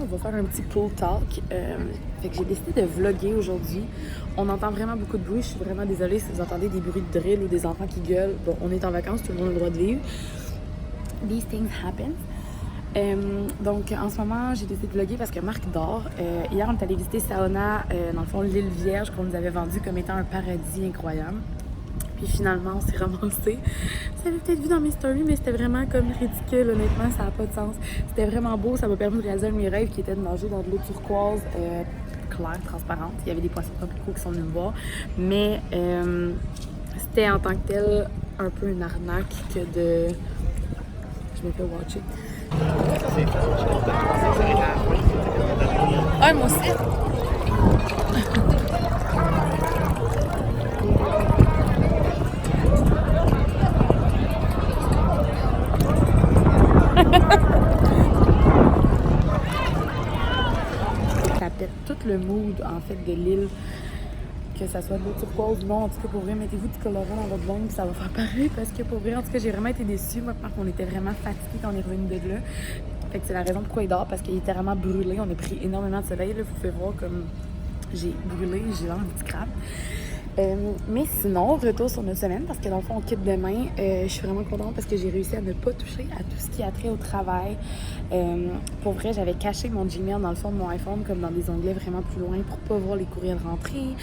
on va faire un petit pool talk. Fait que j'ai décidé de vlogger aujourd'hui. On entend vraiment beaucoup de bruit. Je suis vraiment désolée si vous entendez des bruits de drill ou des enfants qui gueulent. Bon, on est en vacances, tout le monde a le droit de vivre. These things happen. Donc, en ce moment, j'ai décidé de vlogger parce que Marc dort. Hier, on est allé visiter Saona, dans le fond, l'île Vierge, qu'on nous avait vendue comme étant un paradis incroyable. Puis finalement, on s'est ramassé. Vous avez peut-être vu dans mes stories, mais c'était vraiment comme ridicule, honnêtement, ça n'a pas de sens. C'était vraiment beau, ça m'a permis de réaliser un de mes rêves qui était de nager dans de l'eau turquoise claire, transparente. Il y avait des poissons tropicaux qui sont venus me voir. Mais c'était en tant que tel un peu une arnaque que de... Je me fais watcher. Ah, moi aussi! Ça pète tout le mood en fait de l'île, que ça soit de l'eau turquoise ou non. En tout cas, pour vrai, mettez-vous du colorant dans votre langue, ça va faire pareil parce que pour vrai, en tout cas, j'ai vraiment été déçue. Moi, parce qu'on était vraiment fatigués quand on est revenu de là. Fait que c'est la raison pourquoi il dort, parce qu'il était vraiment brûlé. On a pris énormément de soleil. Là, vous pouvez voir comme j'ai brûlé, j'ai l'air un petit crabe. Mais sinon, retour sur notre semaine, parce que dans le fond, on quitte demain. Je suis vraiment contente parce que j'ai réussi à ne pas toucher à tout ce qui a trait au travail. Pour vrai, j'avais caché mon Gmail dans le fond de mon iPhone, comme dans des onglets vraiment plus loin pour pas voir les courriels rentrer.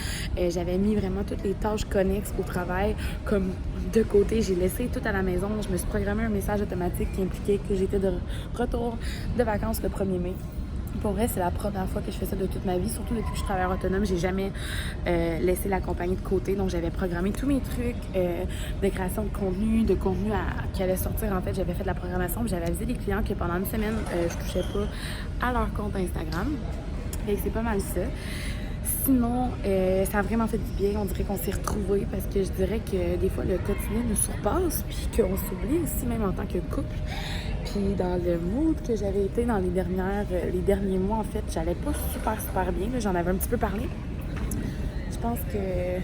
J'avais mis vraiment toutes les tâches connexes au travail comme de côté. J'ai laissé tout à la maison. Je me suis programmé un message automatique qui impliquait que j'étais de retour de vacances le 1er mai. Pour vrai, c'est la première fois que je fais ça de toute ma vie, surtout depuis que je suis travailleuse autonome. J'ai jamais laissé la compagnie de côté, donc j'avais programmé tous mes trucs de création de contenu qui allait sortir. En fait, j'avais fait de la programmation, puis j'avais avisé les clients que pendant une semaine, je touchais pas à leur compte Instagram. Fait que c'est pas mal ça. Sinon, ça a vraiment fait du bien. On dirait qu'on s'est retrouvés parce que je dirais que des fois, le quotidien nous surpasse puis qu'on s'oublie aussi, même en tant que couple. Puis dans le mood que j'avais été dans les derniers mois, en fait, j'allais pas super bien. J'en avais un petit peu parlé. Je pense que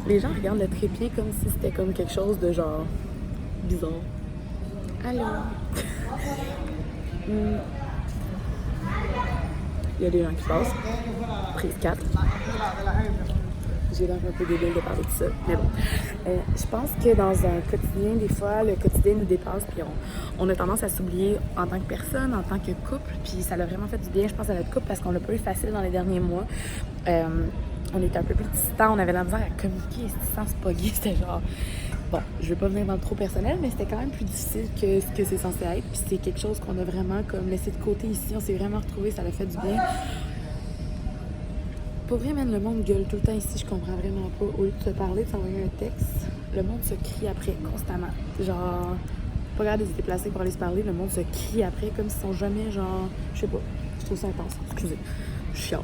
les gens regardent le trépied comme si c'était comme quelque chose de genre bizarre. Allô? Il y a des gens qui passent. Prise 4. J'ai l'air un peu débile de parler de ça, mais bon. Je pense que dans un quotidien, des fois, le quotidien nous dépasse, puis on a tendance à s'oublier en tant que personne, en tant que couple, puis ça l'a vraiment fait du bien, je pense, à notre couple, parce qu'on l'a pas eu facile dans les derniers mois. On était un peu plus distants, on avait la misère à communiquer sans se pogger, c'était genre... Bon, je vais pas venir dans le trop personnel, mais c'était quand même plus difficile que ce que c'est censé être, puis c'est quelque chose qu'on a vraiment comme laissé de côté ici, on s'est vraiment retrouvés, ça l'a fait du bien. Pour vrai, man, le monde gueule tout le temps ici, je comprends vraiment pas. Au lieu de te parler, de t'envoyer un texte, le monde se crie après constamment. Genre, pas grave de se déplacer pour aller se parler, le monde se crie après comme s'ils sont jamais, genre, je sais pas, je trouve ça intense, excusez, je chiale.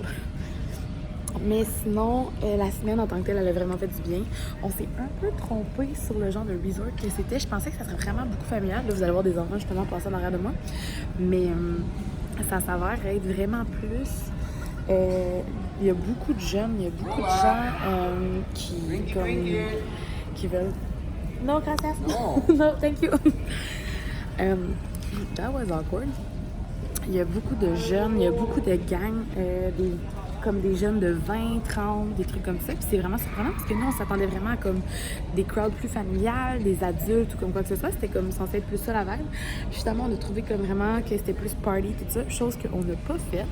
Mais sinon, la semaine en tant que telle, elle a vraiment fait du bien. On s'est un peu trompé sur le genre de resort que c'était. Je pensais que ça serait vraiment beaucoup familial. Là, vous allez voir des enfants justement passer en arrière de moi. Mais ça s'avère être vraiment plus... il y a beaucoup de jeunes, il y a beaucoup de gens qui veulent... No, gracias. No, thank you. That was awkward. Il y a beaucoup de jeunes, il y a beaucoup de gangs, comme des jeunes de 20, 30, des trucs comme ça. Puis c'est vraiment surprenant parce que nous, on s'attendait vraiment à comme des crowds plus familiales, des adultes ou comme quoi que ce soit. C'était comme censé être plus ça la vibe. Justement, on a trouvé comme vraiment que c'était plus party, tout ça, chose qu'on n'a pas faite.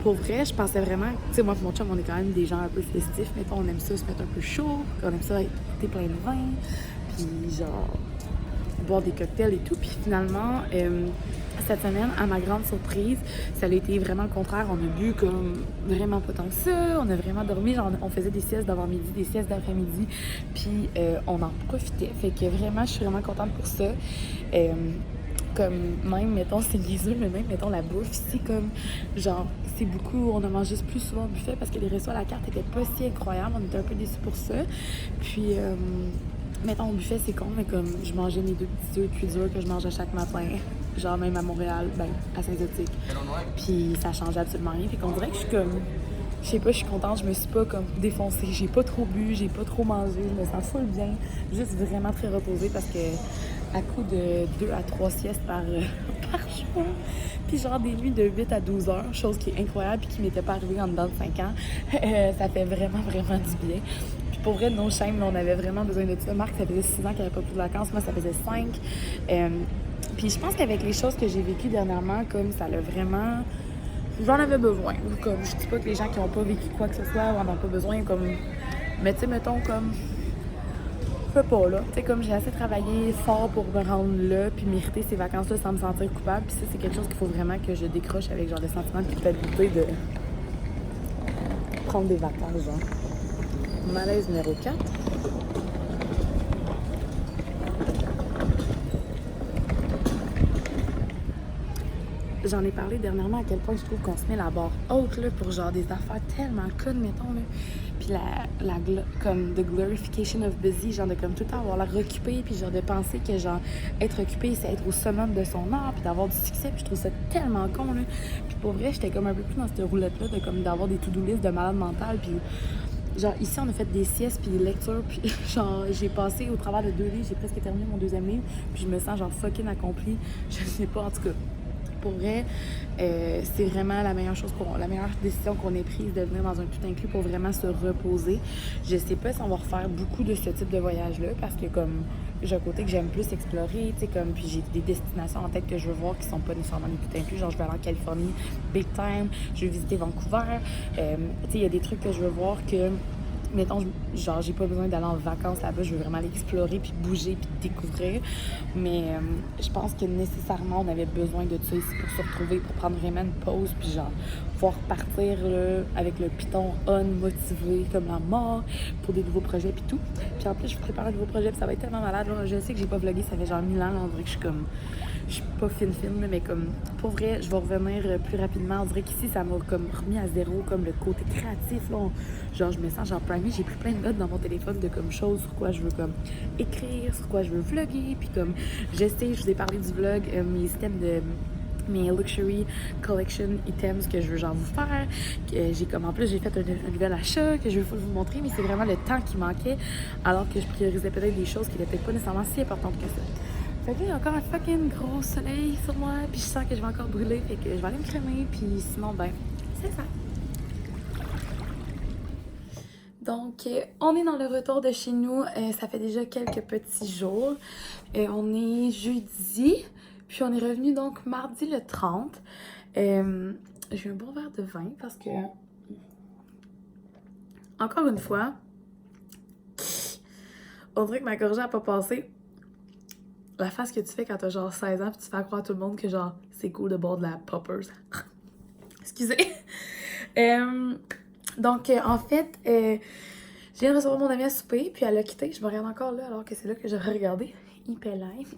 Pour vrai, je pensais vraiment... Tu sais, moi et mon chum, on est quand même des gens un peu festifs. Mettons, on aime ça se mettre un peu chaud, on aime ça être plein de vin, puis genre boire des cocktails et tout. Puis finalement... cette semaine, à ma grande surprise, ça a été vraiment le contraire. On a bu comme vraiment pas tant que ça. On a vraiment dormi. Genre, on faisait des siestes d'avant-midi, des siestes d'après-midi. Puis on en profitait. Fait que vraiment, je suis vraiment contente pour ça. Comme même, mettons, c'est niaiseux, mais même, mettons, la bouffe ici, comme, genre, c'est beaucoup, on a mangé plus souvent au buffet parce que les restos à la carte étaient pas si incroyables. On était un peu déçus pour ça. Puis... mettons, au buffet, c'est con, mais comme je mangeais mes 2 petits œufs cuits durs que je mange à chaque matin, genre même à Montréal, ben, à Saint-Zotique. Puis ça change absolument rien. Fait qu'on dirait que je suis comme, je sais pas, je suis contente, je me suis pas comme défoncée. J'ai pas trop bu, j'ai pas trop mangé, je me sens full bien. Juste vraiment très reposée parce que à coup de 2 à 3 siestes par jour. Puis genre des nuits de 8 à 12 heures, chose qui est incroyable puis qui m'était pas arrivée en dedans de 5 ans. Ça fait vraiment, vraiment du bien. Puis pour vrai, no shame, là, on avait vraiment besoin de ça. Marc, ça faisait 6 ans qu'il n'avait pas pris de vacances. Moi, ça faisait 5. Puis je pense qu'avec les choses que j'ai vécues dernièrement, comme ça l'a vraiment... J'en avais besoin. Comme, je dis pas que les gens qui n'ont pas vécu quoi que ce soit en ont pas besoin, comme... Mais tu sais, mettons, comme... Je peux pas, là. Tu sais, comme j'ai assez travaillé fort pour me rendre là, puis mériter ces vacances-là sans me sentir coupable. Puis ça, c'est quelque chose qu'il faut vraiment que je décroche avec, genre, le sentiment de culpabilité de prendre des vacances, genre. Malaise numéro 4. J'en ai parlé dernièrement à quel point je trouve qu'on se met la barre haute là, pour genre des affaires tellement connes, mettons. Là. Puis comme the glorification of busy, genre de comme tout le temps avoir l'air occupé, puis genre de penser que genre être occupé, c'est être au summum de son art, puis d'avoir du succès. Puis je trouve ça tellement con. Là. Puis pour vrai, j'étais comme un peu plus dans cette roulette-là, de comme d'avoir des to-do list de malade mental. Puis genre ici, on a fait des siestes puis des lectures, puis genre j'ai passé au travers de 2 livres, j'ai presque terminé mon 2e livre, puis je me sens genre fucking accomplie. Je sais pas, en tout cas. Pour vrai, c'est vraiment la meilleure décision qu'on ait prise de venir dans un tout inclus pour vraiment se reposer. Je sais pas si on va refaire beaucoup de ce type de voyage-là parce que comme j'ai un côté que j'aime plus explorer, tu sais, comme puis j'ai des destinations en tête que je veux voir qui sont pas nécessairement des tout inclus. Genre je vais aller en Californie, big time, je vais visiter Vancouver. Tu sais, il y a des trucs que je veux voir que mettons, genre, j'ai pas besoin d'aller en vacances là-bas, je veux vraiment aller explorer, puis bouger, puis découvrir. Mais je pense que nécessairement, on avait besoin de ça ici pour se retrouver, pour prendre vraiment une pause, puis genre, pouvoir partir là, avec le piton on, motivé comme la mort, pour des nouveaux projets, puis tout. Puis en plus, je prépare un nouveau projet, puis ça va être tellement malade. Là. Je sais que j'ai pas vlogué, ça fait genre 1000 ans, là, on dirait que je suis comme... Je suis pas fine, mais comme pour vrai, je vais revenir plus rapidement. On dirait qu'ici, ça m'a comme remis à zéro, comme le côté créatif. Là. Genre, je me sens genre primée. J'ai pris plein de notes dans mon téléphone de comme choses sur quoi je veux comme écrire, sur quoi je veux vlogger. Puis comme, je vous ai parlé du vlog, mes items de mes luxury collection items que je veux genre vous faire. J'ai comme en plus j'ai fait un nouvel achat que je veux vous montrer, mais c'est vraiment le temps qui manquait alors que je priorisais peut-être des choses qui n'étaient peut-être pas nécessairement si importantes que ça. Fait que là, il y a encore un fucking gros soleil sur moi, puis je sens que je vais encore brûler, fait que je vais aller me crémer, puis sinon, ben, c'est ça. Donc, on est dans le retour de chez nous, ça fait déjà quelques petits jours. On est jeudi, puis on est revenu donc mardi le 30. J'ai un bon verre de vin parce que, encore une fois, on dirait que ma gorgée n'a pas passé. La face que tu fais quand t'as genre 16 ans puis tu fais croire à tout le monde que genre c'est cool de boire de la poppers. Excusez. Donc en fait, je viens de recevoir mon amie à souper puis elle a quitté. Je me regarde encore là alors que c'est là que j'aurais regardé. Hyper live.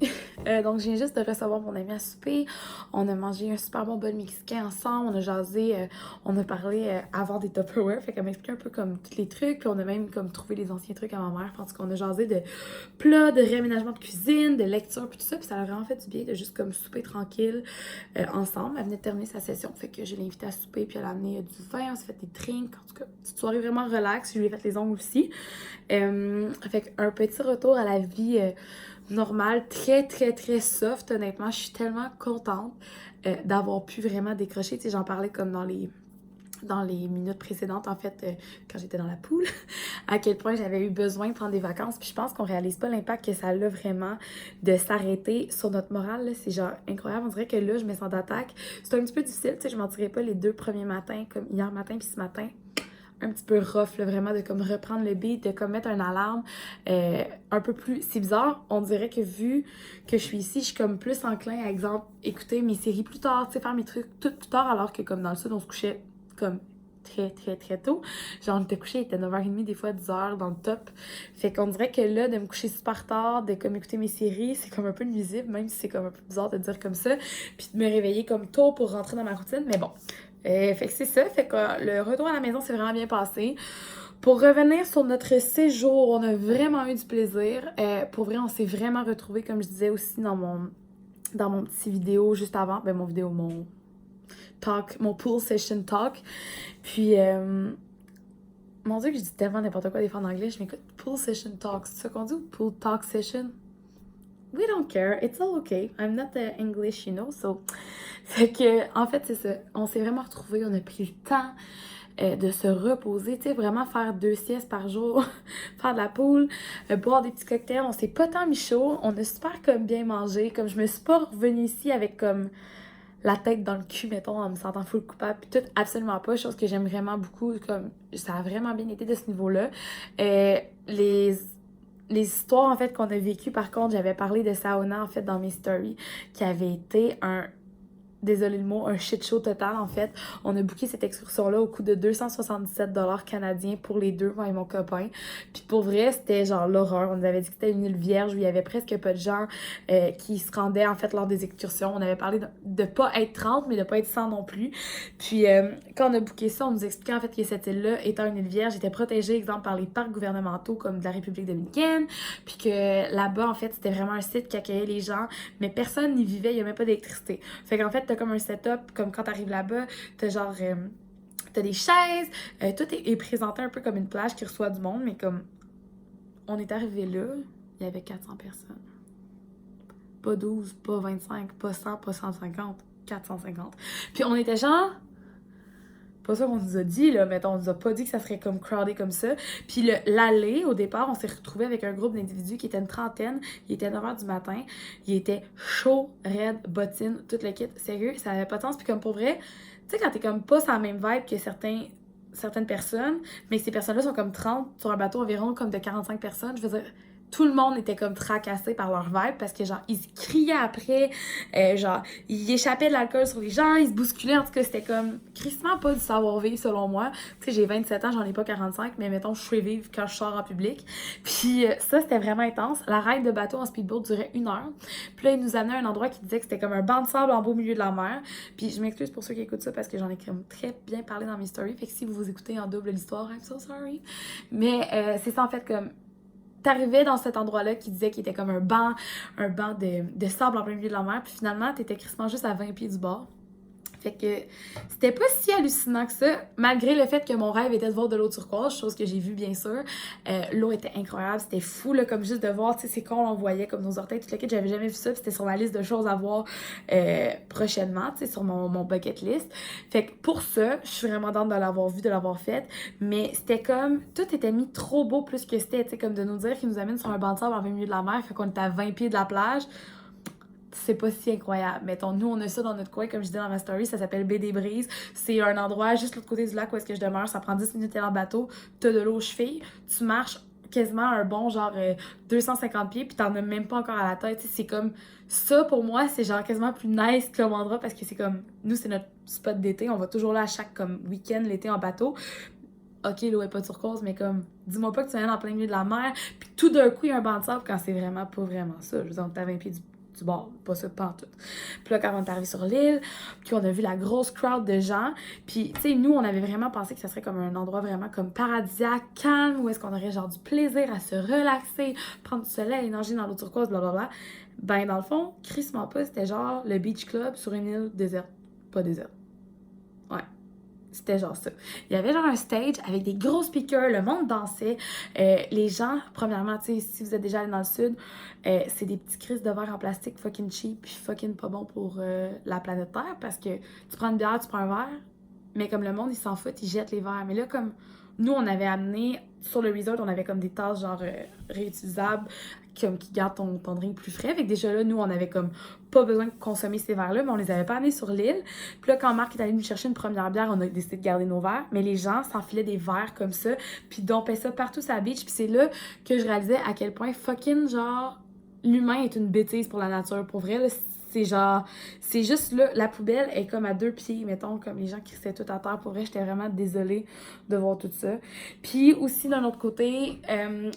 Donc je viens juste de recevoir mon amie à souper. On a mangé un super bon bol mexicain ensemble. On a jasé, on a parlé avant des Tupperware. Fait qu'elle m'explique un peu comme tous les trucs. Puis on a même comme trouvé les anciens trucs à ma mère. Parce qu'on a jasé de plats, de réaménagement de cuisine, de lecture puis tout ça. Puis ça a vraiment fait du bien de juste comme souper tranquille ensemble. Elle venait de terminer sa session. Fait que je l'ai invitée à souper. Puis elle a amené du vin. On s'est fait des drinks. En tout cas, petite soirée vraiment relax. Je lui ai fait les ongles aussi. Fait qu'un petit retour à la vie... normal, très, très, très soft, honnêtement. Je suis tellement contente d'avoir pu vraiment décrocher. Tu sais, j'en parlais comme dans les minutes précédentes, en fait, quand j'étais dans la poule, à quel point j'avais eu besoin de prendre des vacances. Puis je pense qu'on réalise pas l'impact que ça a vraiment de s'arrêter sur notre morale. C'est genre incroyable. On dirait que là, je me sens d'attaque. C'est un petit peu difficile, tu sais, je m'en tirais pas les 2 premiers matins, comme hier matin puis ce matin. Un petit peu rough, là, vraiment, de comme reprendre le beat, de comme mettre un alarme un peu plus... C'est bizarre, on dirait que vu que je suis ici, je suis comme plus enclin à, exemple, écouter mes séries plus tard, tu sais, faire mes trucs tout plus tard, alors que comme dans le sud, on se couchait comme très, très, très tôt. Genre, on était couché, il était 9h30, des fois 10h dans le top. Fait qu'on dirait que là, de me coucher super tard, de comme écouter mes séries, c'est comme un peu nuisible, même si c'est comme un peu bizarre de dire comme ça, puis de me réveiller comme tôt pour rentrer dans ma routine, mais bon... fait que c'est ça, fait que le retour à la maison s'est vraiment bien passé. Pour revenir sur notre séjour, on a vraiment eu du plaisir. Pour vrai, on s'est vraiment retrouvés, comme je disais aussi dans mon petit vidéo juste avant. Ben mon talk, mon pool session talk. Puis, mon Dieu que je dis tellement n'importe quoi des fois en anglais. Je m'écoute pool session talk. C'est ça qu'on dit ou pool talk session? we don't care, it's all okay. I'm not English, you know, so... Fait que, en fait, c'est ça. On s'est vraiment retrouvés, on a pris le temps de se reposer, tu sais, vraiment faire 2 siestes par jour, faire de la poule, boire des petits cocktails. On s'est pas tant mis chaud, on a super comme bien mangé. Comme je me suis pas revenue ici avec comme la tête dans le cul, mettons, en me sentant full coupable, puis tout, absolument pas, chose que j'aime vraiment beaucoup, comme ça a vraiment bien été de ce niveau-là. Les histoires, en fait, qu'on a vécues, par contre, j'avais parlé de sauna, en fait, dans mes stories, qui avait été désolé le mot, un shit show total, en fait. On a booké cette excursion-là au coût de 277$ canadiens pour les deux, moi et mon copain. Puis pour vrai, c'était genre l'horreur. On nous avait dit que c'était une île vierge où il y avait presque pas de gens qui se rendaient, en fait, lors des excursions. On avait parlé de pas être 30, mais de pas être 100 non plus. Puis quand on a booké ça, on nous expliquait, en fait, que cette île-là, étant une île vierge, était protégée, exemple, par les parcs gouvernementaux comme de la République dominicaine. Puis que là-bas, en fait, c'était vraiment un site qui accueillait les gens, mais personne n'y vivait, il y a même pas d'électricité. Fait qu'en fait, t'as comme un setup, comme quand t'arrives là-bas, t'as genre... t'as des chaises, tout est présenté un peu comme une plage qui reçoit du monde, mais comme... On est arrivé là, il y avait 400 personnes. Pas 12, pas 25, pas 100, pas 150, 450. Puis on était genre... Pas ça qu'on nous a dit, là, mettons, on nous a pas dit que ça serait comme crowded comme ça. Puis l'allée, au départ, on s'est retrouvé avec un groupe d'individus qui était une trentaine. Il était 9h du matin. Il était chaud, raide, bottine, tout le kit. Sérieux, ça avait pas de sens. Puis comme pour vrai, tu sais, quand t'es comme pas sur la même vibe que certaines personnes, mais que ces personnes-là sont comme 30 sur un bateau environ comme de 45 personnes, je veux dire... Tout le monde était comme tracassé par leur vibe parce que genre ils se criaient après, genre ils échappaient de l'alcool sur les gens, ils se bousculaient, en tout cas c'était comme crissement pas du savoir-vivre selon moi. Tu sais, j'ai 27 ans, j'en ai pas 45, mais mettons je suis vive quand je sors en public. Puis ça c'était vraiment intense. La ride de bateau en speedboat durait 1 heure. Puis là ils nous amenaient à un endroit qui disait que c'était comme un banc de sable en beau milieu de la mer. Puis je m'excuse pour ceux qui écoutent ça parce que j'en ai comme très bien parlé dans mes stories. Fait que si vous écoutez en double l'histoire, I'm so sorry. Mais c'est ça en fait comme... T'arrivais dans cet endroit-là qui disait qu'il était comme un banc de sable en plein milieu de la mer, puis finalement, t'étais crissement juste à 20 pieds du bord. Fait que c'était pas si hallucinant que ça, malgré le fait que mon rêve était de voir de l'eau turquoise, chose que j'ai vue bien sûr. L'eau était incroyable, c'était fou, là, comme juste de voir, tu sais, c'est con, on voyait comme nos orteils, tout le kit, j'avais jamais vu ça, puis c'était sur ma liste de choses à voir prochainement, tu sais, sur mon bucket list. Fait que pour ça, je suis vraiment d'âme de l'avoir vu, de l'avoir fait, mais c'était comme, tout était mis trop beau plus que c'était, tu sais, comme de nous dire qu'ils nous amènent sur un banc de sable en plein milieu de la mer, fait qu'on était à 20 pieds de la plage. C'est pas si incroyable. Mettons, nous, on a ça dans notre coin, comme je disais dans ma story, ça s'appelle Baie des Brises. C'est un endroit juste l'autre côté du lac où est-ce que je demeure. Ça prend 10 minutes en bateau. T'as de l'eau aux chevilles. Tu marches quasiment un bon genre 250 pieds, puis t'en as même pas encore à la tête. T'sais, c'est comme ça, pour moi, c'est genre quasiment plus nice comme endroit parce que c'est comme, nous, c'est notre spot d'été. On va toujours là à chaque comme week-end l'été en bateau. Ok, l'eau est pas turquoise, mais comme, dis-moi pas que tu viens en plein milieu de la mer, puis tout d'un coup, il y a un banc de sable quand c'est vraiment pas vraiment ça. Je veux dire, on est à 20 pieds du bord, pas ça, pas en tout. Puis là, quand on est arrivé sur l'île, puis on a vu la grosse crowd de gens, puis tu sais, nous, on avait vraiment pensé que ça serait comme un endroit vraiment comme paradisiaque, calme, où est-ce qu'on aurait genre du plaisir à se relaxer, prendre du soleil, nager dans l'eau turquoise, blablabla. Ben, dans le fond, crissement pas, c'était genre le beach club sur une île déserte. Pas déserte. Ouais. C'était genre ça. Il y avait genre un stage avec des gros speakers, le monde dansait. Les gens, premièrement, tu sais, si vous êtes déjà allé dans le sud, c'est des petits crises de verre en plastique fucking cheap puis fucking pas bon pour la planète Terre parce que tu prends une bière, tu prends un verre, mais comme le monde, ils s'en foutent, ils jettent les verres. Mais là, comme nous, on avait amené, sur le resort, on avait comme des tasses genre réutilisables comme qui gardent ton drink plus frais. Fait que déjà là, nous, on avait comme pas besoin de consommer ces verres-là, mais on les avait pas amenés sur l'île. Puis là, quand Marc est allé nous chercher une première bière, on a décidé de garder nos verres. Mais les gens s'enfilaient des verres comme ça, puis dompaient ça partout sur la beach. Puis c'est là que je réalisais à quel point fucking genre l'humain est une bêtise pour la nature. Pour vrai, là, c'est genre, c'est juste là, la poubelle est comme à 2 pieds, mettons, comme les gens qui restaient tout à terre. Pour vrai, j'étais vraiment désolée de voir tout ça. Puis aussi, d'un autre côté,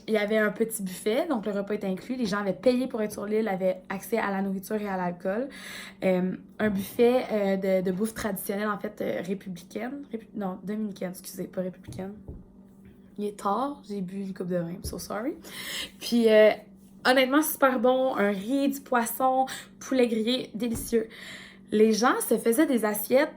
il y avait un petit buffet, donc le repas était inclus. Les gens avaient payé pour être sur l'île, avaient accès à la nourriture et à l'alcool. Un buffet de bouffe traditionnelle, en fait, républicaine. Non, dominicaine, excusez, pas républicaine. Il est tard, j'ai bu une coupe de vin, I'm so sorry. Puis... honnêtement, super bon, un riz, du poisson, poulet grillé, délicieux. Les gens se faisaient des assiettes,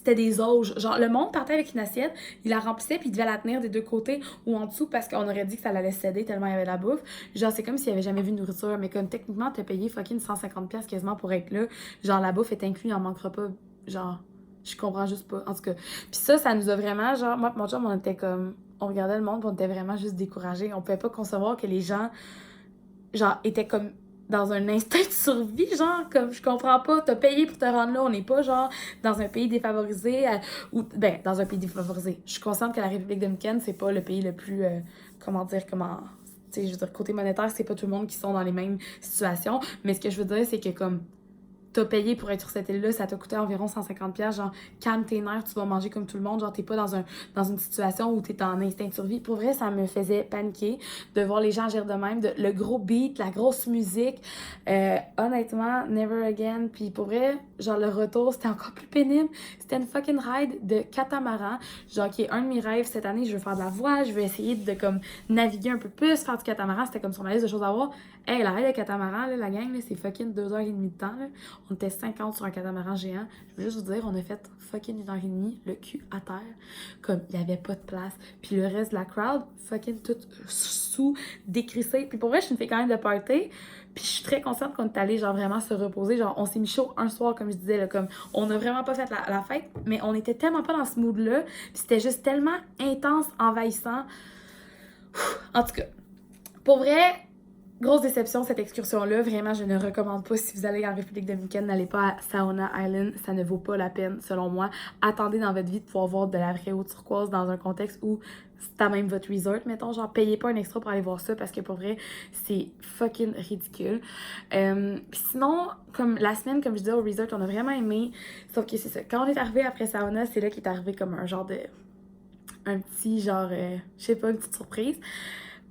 c'était des auges. Genre, le monde partait avec une assiette, il la remplissait, puis il devait la tenir des deux côtés ou en dessous parce qu'on aurait dit que ça l'allait céder tellement il y avait de la bouffe. Genre, c'est comme s'il avait jamais vu de nourriture, mais comme techniquement, t'as payé fucking 150$ quasiment pour être là. Genre, la bouffe est inclue, il en manquera pas. Genre, je comprends juste pas. En tout cas. Puis ça nous a vraiment, genre, moi, mon chum, on était comme. On regardait le monde, puis on était vraiment juste découragés. On pouvait pas concevoir que les gens, genre, étaient comme dans un instinct de survie, genre, comme je comprends pas, t'as payé pour te rendre là, on n'est pas genre dans un pays défavorisé, ou, ben, dans un pays défavorisé. Je suis consciente que la République dominicaine, c'est pas le pays le plus, comment dire, tu sais, je veux dire, côté monétaire, c'est pas tout le monde qui sont dans les mêmes situations, mais ce que je veux dire, c'est que comme, t'as payé pour être sur cette île-là, ça t'a coûté environ 150$, genre, calme tes nerfs, tu vas manger comme tout le monde, genre, t'es pas dans une situation où t'es en instinct de survie. Pour vrai, ça me faisait paniquer de voir les gens agir de même, le gros beat, la grosse musique. Honnêtement, never again. Puis pour vrai, genre, le retour, c'était encore plus pénible. C'était une fucking ride de catamaran, genre, qui est un de mes rêves cette année. Je veux faire de la voile, je veux essayer de, comme, naviguer un peu plus, faire du catamaran, c'était comme sur ma liste de choses à voir. Hey, la ride de catamaran, là, la gang, là, c'est fucking 2h30 de temps, là. On était 50 sur un catamaran géant. Je veux juste vous dire, on a fait fucking 1h30, le cul à terre. Comme, il n'y avait pas de place. Puis le reste de la crowd, fucking tout sous-décrissé. Puis pour vrai, je me fais quand même de party. Puis je suis très consciente qu'on est allé, genre, vraiment se reposer. Genre, on s'est mis chaud un soir, comme je disais, là, comme, on n'a vraiment pas fait la fête, mais on était tellement pas dans ce mood-là. Puis c'était juste tellement intense, envahissant. En tout cas, pour vrai, grosse déception, cette excursion-là. Vraiment, je ne recommande pas. Si vous allez en République dominicaine, n'allez pas à Saona Island. Ça ne vaut pas la peine, selon moi. Attendez dans votre vie de pouvoir voir de la vraie eau turquoise dans un contexte où c'est à même votre resort, mettons. Genre, payez pas un extra pour aller voir ça parce que pour vrai, c'est fucking ridicule. Puis sinon, comme la semaine, comme je disais, au resort, on a vraiment aimé. Sauf que c'est ça. Quand on est arrivé après Saona, c'est là qu'il est arrivé comme un genre de... un petit genre... je sais pas, une petite surprise.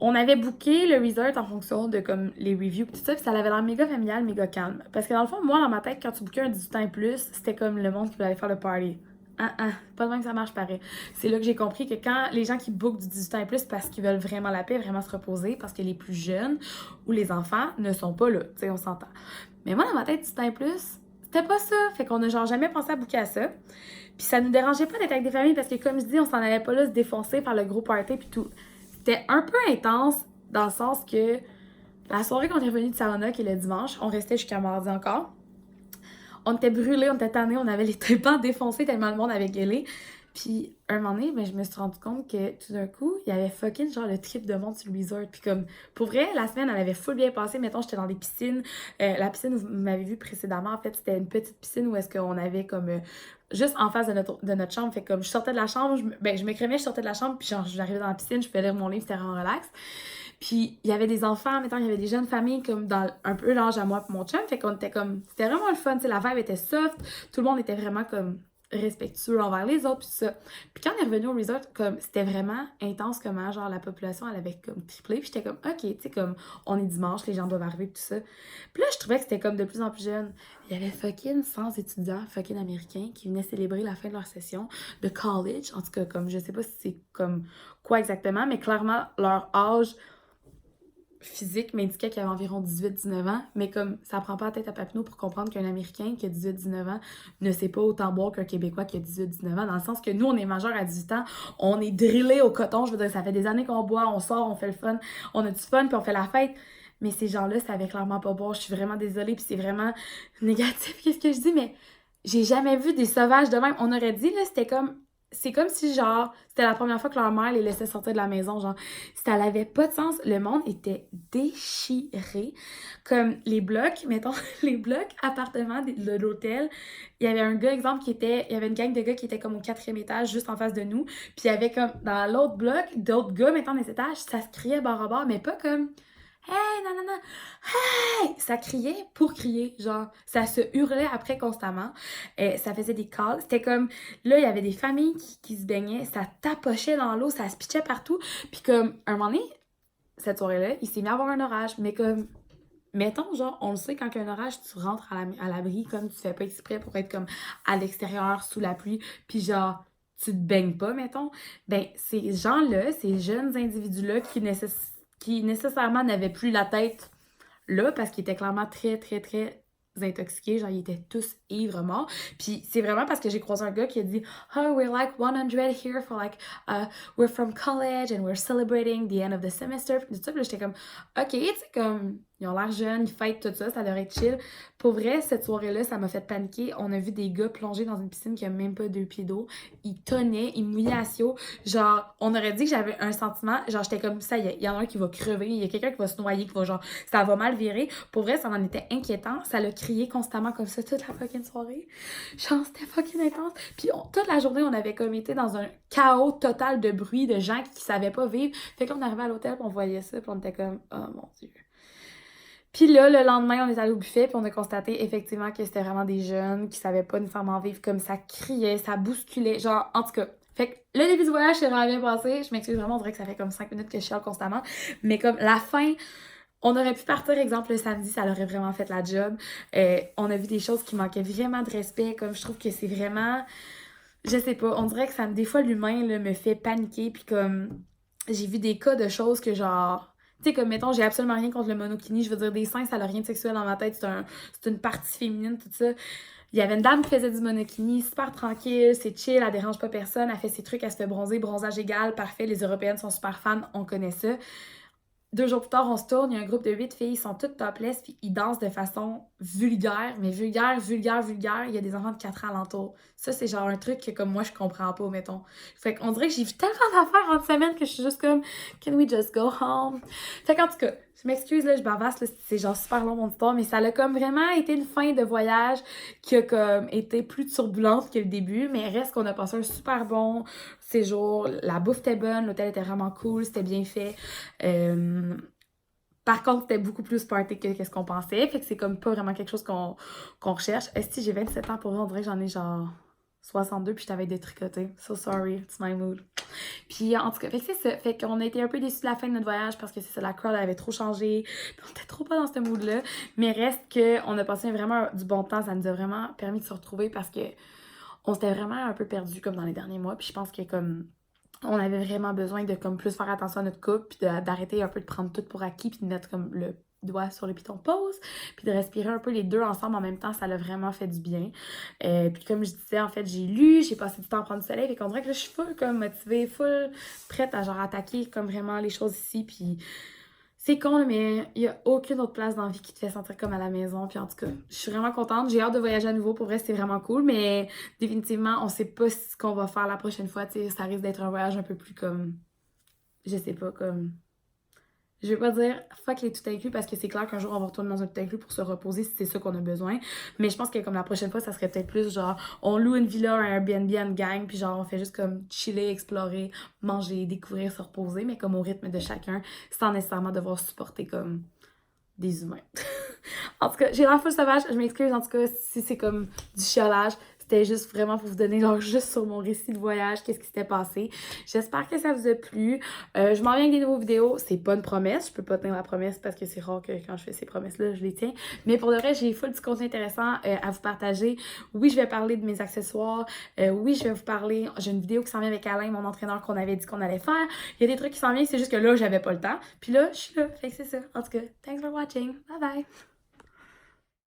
On avait booké le resort en fonction de comme les reviews tout ça, puis ça avait l'air méga familial, méga calme. Parce que dans le fond, moi, dans ma tête, quand tu bookais un 18 ans et plus, c'était comme le monde qui voulait aller faire le party. Pas de même que ça marche pareil. C'est là que j'ai compris que quand les gens qui bookent du 18 ans et plus parce qu'ils veulent vraiment la paix, vraiment se reposer, parce que les plus jeunes ou les enfants ne sont pas là, tu sais, on s'entend. Mais moi, dans ma tête, 18 ans et plus, c'était pas ça. Fait qu'on a genre jamais pensé à booker à ça. Puis ça nous dérangeait pas d'être avec des familles parce que, comme je dis, on s'en allait pas là se défoncer par le gros party puis tout. C'était un peu intense dans le sens que la soirée qu'on est revenu de Saona, qui est le dimanche, on restait jusqu'à mardi encore. On était brûlés, on était tannés, on avait les tympans défoncés tellement le monde avait gueulé. Puis, un moment donné, ben, je me suis rendu compte que tout d'un coup, il y avait fucking genre le trip de monde sur le resort. Puis comme, pour vrai, la semaine, elle avait full bien passé. Mettons, j'étais dans des piscines. La piscine où vous m'avez vu précédemment, en fait, c'était une petite piscine où est-ce qu'on avait comme... juste en face de notre chambre. Fait comme, je sortais de la chambre, je me crémais, je sortais de la chambre, puis genre, j'arrivais dans la piscine, je pouvais lire mon livre, c'était vraiment relax. Puis, il y avait des enfants, mettons, il y avait des jeunes familles comme dans un peu l'âge à moi et mon chum. Fait qu'on était comme... C'était vraiment le fun, tu sais, la vibe était soft. Tout le monde était vraiment comme respectueux envers les autres, puis tout ça. Puis quand on est revenu au resort, comme, c'était vraiment intense comment, genre, la population, elle avait comme triplé. Puis j'étais comme, OK, tu sais, comme, on est dimanche, les gens doivent arriver, puis tout ça. Puis là, je trouvais que c'était comme de plus en plus jeune. Il y avait fucking 100 étudiants fucking américains qui venaient célébrer la fin de leur session de college. En tout cas, comme, je sais pas si c'est comme quoi exactement, mais clairement, leur âge physique m'indiquait qu'il avait environ 18-19 ans, mais comme ça prend pas la tête à Papineau pour comprendre qu'un Américain qui a 18-19 ans ne sait pas autant boire qu'un Québécois qui a 18-19 ans, dans le sens que nous, on est majeur à 18 ans, on est drillé au coton, je veux dire, ça fait des années qu'on boit, on sort, on fait le fun, on a du fun, puis on fait la fête, mais ces gens-là savaient clairement pas boire, je suis vraiment désolée, puis c'est vraiment négatif, qu'est-ce que je dis, mais j'ai jamais vu des sauvages de même, on aurait dit, là, c'est comme si, genre, c'était la première fois que leur mère les laissait sortir de la maison, genre, ça n'avait pas de sens. Le monde était déchiré. Comme les blocs, mettons, les blocs appartements de l'hôtel, il y avait un gars, exemple, il y avait une gang de gars qui était comme au 4e étage, juste en face de nous, puis il y avait comme, dans l'autre bloc, d'autres gars, mettons, dans les étages, ça se criait bord à bord, mais pas comme... Hey, non, non, non, hey! Ça criait pour crier, genre, ça se hurlait après constamment, ça faisait des calls, c'était comme, là, il y avait des familles qui se baignaient, ça tapochait dans l'eau, ça se pitchait partout, puis comme, un moment donné, cette soirée-là, il s'est mis à avoir un orage, mais comme, mettons, genre, on le sait, quand il y a un orage, tu rentres à l'abri, comme, tu fais pas exprès pour être comme à l'extérieur, sous la pluie, puis genre, tu te baignes pas, mettons, ben, ces gens-là, ces jeunes individus-là qui nécessairement n'avaient plus la tête là, parce qu'ils étaient clairement très, très, très intoxiqués, genre ils étaient tous ivres morts. Puis c'est vraiment parce que j'ai croisé un gars qui a dit "Oh, we're like 100 here for like we're from college and we're celebrating the end of the semester." Puis tout ça, puis là, j'étais comme OK, tu sais comme ils ont l'air jeunes, ils fêtent tout ça, ça devrait être chill. Pour vrai, cette soirée-là, ça m'a fait paniquer. On a vu des gars plonger dans une piscine qui a même pas 2 pieds d'eau. Ils tonnaient, ils mouillaient à Sio. Genre, on aurait dit que j'avais un sentiment, genre j'étais comme ça, il y en a un qui va crever, il y a quelqu'un qui va se noyer, qui va genre, ça va mal virer. Pour vrai, ça en était inquiétant. Ça l'a crié constamment comme ça toute la fucking soirée. Genre, c'était fucking intense. Puis toute la journée, on avait comme été dans un chaos total de bruit, de gens qui savaient pas vivre. Fait qu'on arrivait à l'hôtel, puis on voyait ça, puis on était comme, oh mon Dieu. Puis là, le lendemain, on est allé au buffet, puis on a constaté effectivement que c'était vraiment des jeunes qui savaient pas nécessairement vivre, comme ça criait, ça bousculait, genre, en tout cas. Fait que le début du voyage, c'est vraiment bien passé. Je m'excuse vraiment, on dirait que ça fait comme 5 minutes que je chiale constamment. Mais comme la fin, on aurait pu partir, exemple, le samedi, ça aurait vraiment fait la job. On a vu des choses qui manquaient vraiment de respect, comme je trouve que c'est vraiment... Je sais pas, on dirait que ça, des fois, l'humain, là, me fait paniquer, puis comme... J'ai vu des cas de choses que genre... Tu sais, comme mettons, j'ai absolument rien contre le monokini. Je veux dire, des seins, ça n'a rien de sexuel dans ma tête. C'est une partie féminine, tout ça. Il y avait une dame qui faisait du monokini, super tranquille, c'est chill, elle dérange pas personne, elle fait ses trucs, elle se fait bronzer, bronzage égal, parfait. Les Européennes sont super fans, on connaît ça. 2 jours plus tard, on se tourne, il y a un groupe de 8 filles, ils sont toutes topless, puis ils dansent de façon vulgaire, mais vulgaire, vulgaire, vulgaire. Il y a des enfants de 4 ans alentour. Ça, c'est genre un truc que comme moi, je comprends pas, mettons. Fait qu'on dirait que j'ai vu tellement d'affaires en semaine que je suis juste comme, can we just go home? Fait qu'en tout cas, je m'excuse, là, je bavasse, là, c'est genre super long mon histoire, mais ça a comme vraiment été une fin de voyage qui a comme été plus turbulente que le début, mais reste qu'on a passé un super bon séjour. La bouffe était bonne, l'hôtel était vraiment cool, c'était bien fait. Par contre, c'était beaucoup plus party que ce qu'on pensait. Fait que c'est comme pas vraiment quelque chose qu'on recherche. Est-ce que j'ai 27 ans pour vrai? On dirait que j'en ai genre 62 puis je t'avais détricoté. So sorry, it's my mood. Puis en tout cas, fait que c'est ça. Fait qu'on a été un peu déçus de la fin de notre voyage parce que c'est ça, la crowd avait trop changé. Puis on était trop pas dans ce mood-là. Mais reste qu'on a passé vraiment du bon temps. Ça nous a vraiment permis de se retrouver parce que on s'était vraiment un peu perdu comme dans les derniers mois. Puis je pense que comme on avait vraiment besoin de comme plus faire attention à notre couple, puis d'arrêter un peu de prendre tout pour acquis, puis de mettre comme le doigt sur le piton pause, puis de respirer un peu les deux ensemble en même temps, ça l'a vraiment fait du bien. Puis comme je disais, en fait, j'ai lu, j'ai passé du temps à prendre du soleil, et qu'on dirait que là, je suis full comme motivée, full prête à genre attaquer comme vraiment les choses ici, puis c'est con, là, mais il n'y a aucune autre place dans la vie qui te fait sentir comme à la maison. Puis en tout cas, je suis vraiment contente. J'ai hâte de voyager à nouveau. Pour vrai, c'est vraiment cool. Mais définitivement, on sait pas ce qu'on va faire la prochaine fois. Tu sais, ça risque d'être un voyage un peu plus comme... Je sais pas, comme... Je vais pas dire fuck les tout inclus parce que c'est clair qu'un jour on va retourner dans un tout inclus pour se reposer si c'est ça qu'on a besoin. Mais je pense que comme la prochaine fois, ça serait peut-être plus genre on loue une villa, un Airbnb en gang, puis genre on fait juste comme chiller, explorer, manger, découvrir, se reposer, mais comme au rythme de chacun, sans nécessairement devoir supporter comme des humains. En tout cas, j'ai l'air full sauvage, je m'excuse en tout cas si c'est comme du chiolage. C'était juste vraiment pour vous donner genre juste sur mon récit de voyage, qu'est-ce qui s'était passé. J'espère que ça vous a plu. Je m'en viens avec des nouveaux vidéos. C'est pas une promesse. Je peux pas tenir la promesse parce que c'est rare que quand je fais ces promesses-là, je les tiens. Mais pour le reste, j'ai full du contenu intéressant à vous partager. Oui, je vais parler de mes accessoires. Oui, je vais vous parler. J'ai une vidéo qui s'en vient avec Alain, mon entraîneur, qu'on avait dit qu'on allait faire. Il y a des trucs qui s'en viennent, c'est juste que là, j'avais pas le temps. Puis là, je suis là. Fait que c'est ça. En tout cas, thanks for watching. Bye bye!